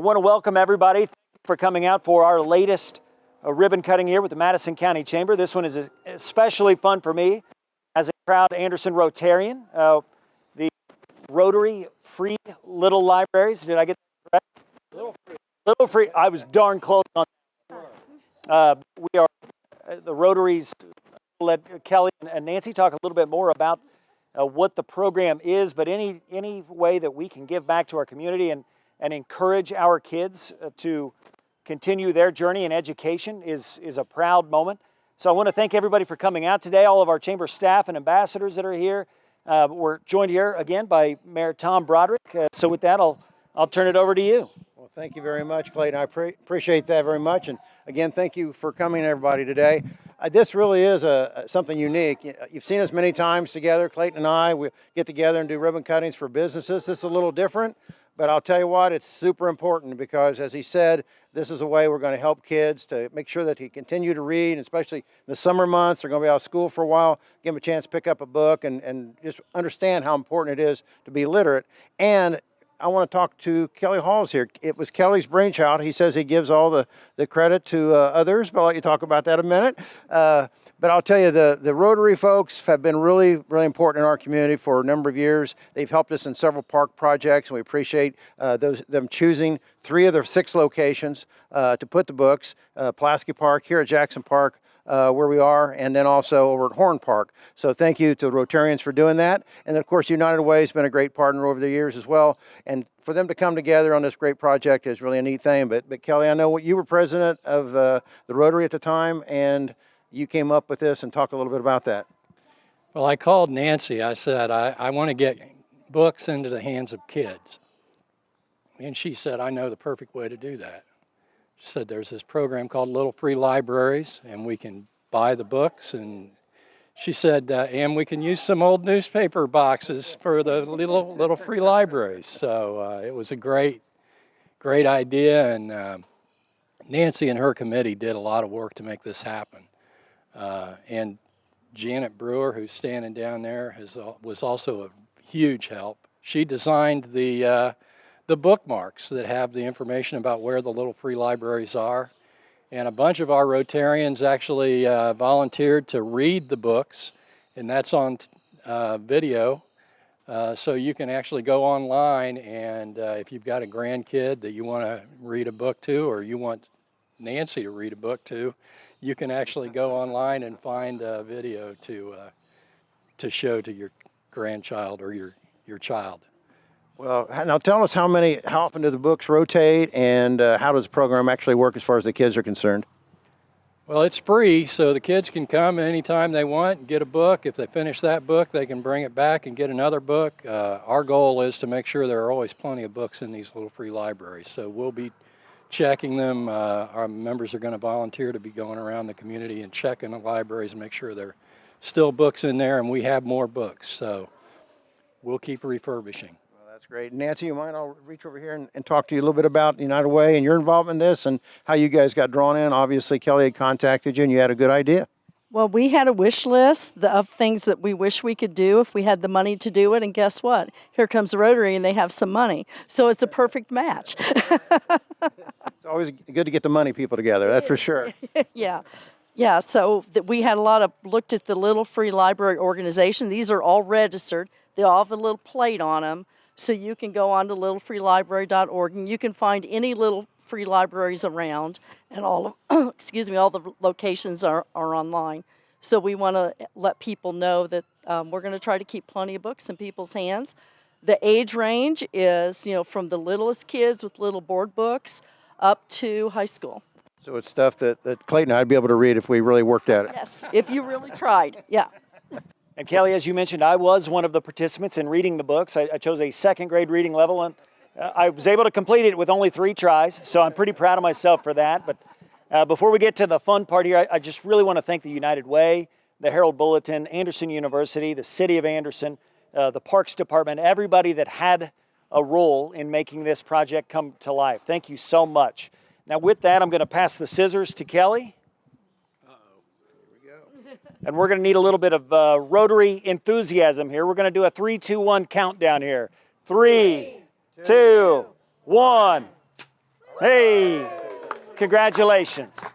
want to welcome everybody. Thank you for coming out for our latest ribbon cutting here with the Madison County Chamber. This one is especially fun for me as a proud Anderson Rotarian. The Rotary Free Little Libraries. Did I get that correct? Little Free. I was darn close on that. We are the Rotaries. Let Kelly and Nancy talk a little bit more about what the program is, but any way that we can give back to our community and encourage our kids to continue their journey in education is a proud moment. So I want to thank everybody for coming out today, all of our chamber staff and ambassadors that are here. We're joined here again by Mayor Tom Broderick. So with that, I'll turn it over to you. Well, thank you very much, Clayton. I appreciate that very much. And again, thank you for coming, everybody, today. This really is something unique. You've seen us many times together, Clayton and I. We get together and do ribbon cuttings for businesses. This is a little different, but I'll tell you what, it's super important because, as he said, this is a way we're going to help kids to make sure that they continue to read, especially in the summer months. They're going to be out of school for a while. Give them a chance to pick up a book and just understand how important it is to be literate. And I want to talk to Kelly Halls here. It was Kelly's brainchild. He says he gives all the credit to others, but I'll let you talk about that in a minute. But I'll tell you, the Rotary folks have been really, really important in our community for a number of years. They've helped us in several park projects, and we appreciate them choosing 3 of their 6 locations to put the books, Pulaski Park, here at Jackson Park, where we are, and then also over at Horn Park. So thank you to Rotarians for doing that. And of course, United Way has been a great partner over the years as well. And for them to come together on this great project is really a neat thing. But Kelly, I know you were president of the Rotary at the time, and you came up with this, and talk a little bit about that. Well, I called Nancy. I said, I want to get books into the hands of kids. And she said, I know the perfect way to do that. She said, there's this program called Little Free Libraries, and we can buy the books. And she said, and we can use some old newspaper boxes for the little free libraries. So it was a great idea. And Nancy and her committee did a lot of work to make this happen. And Janet Brewer, who's standing down there, was also a huge help. She designed the bookmarks that have the information about where the little free libraries are. And a bunch of our Rotarians actually volunteered to read the books, and that's on video. So you can actually go online, and if you've got a grandkid that you want to read a book to, or you want Nancy to read a book to, you can actually go online and find a video to show to your grandchild or your child. Well, now tell us how often do the books rotate, and how does the program actually work as far as the kids are concerned? Well, it's free, so the kids can come anytime they want and get a book. If they finish that book, they can bring it back and get another book. Our goal is to make sure there are always plenty of books in these little free libraries. So we'll be checking them. Our members are going to volunteer to be going around the community and checking the libraries and make sure there are still books in there, and we have more books. So we'll keep refurbishing. That's great. Nancy, you mind? I'll reach over here and talk to you a little bit about United Way and your involvement in this and how you guys got drawn in. Obviously, Kelly had contacted you and you had a good idea. Well, we had a wish list of things that we wish we could do if we had the money to do it. And guess what? Here comes Rotary and they have some money. So it's a perfect match. It's always good to get the money people together, that's for sure. Yeah. Yeah, so we had looked at the Little Free Library Organization. These are all registered. They all have a little plate on them. So you can go on to littlefreelibrary.org and you can find any little free libraries around, and all of, all the locations are online. So we want to let people know that we're going to try to keep plenty of books in people's hands. The age range is, from the littlest kids with little board books up to high school. So it's stuff that Clayton and I'd be able to read if we really worked at it. Yes, if you really tried, yeah. And Kelly, as you mentioned, I was one of the participants in reading the books. I chose a 2nd grade reading level, and I was able to complete it with only 3 tries, so I'm pretty proud of myself for that. But before we get to the fun part here, I just really want to thank the United Way, the Herald Bulletin, Anderson University, the City of Anderson, the Parks Department, everybody that had a role in making this project come to life. Thank you so much. Now with that, I'm going to pass the scissors to Kelly. And we're going to need a little bit of Rotary enthusiasm here. We're going to do a 3, 2, 1 countdown here. 3, 2, 1. Hey, congratulations.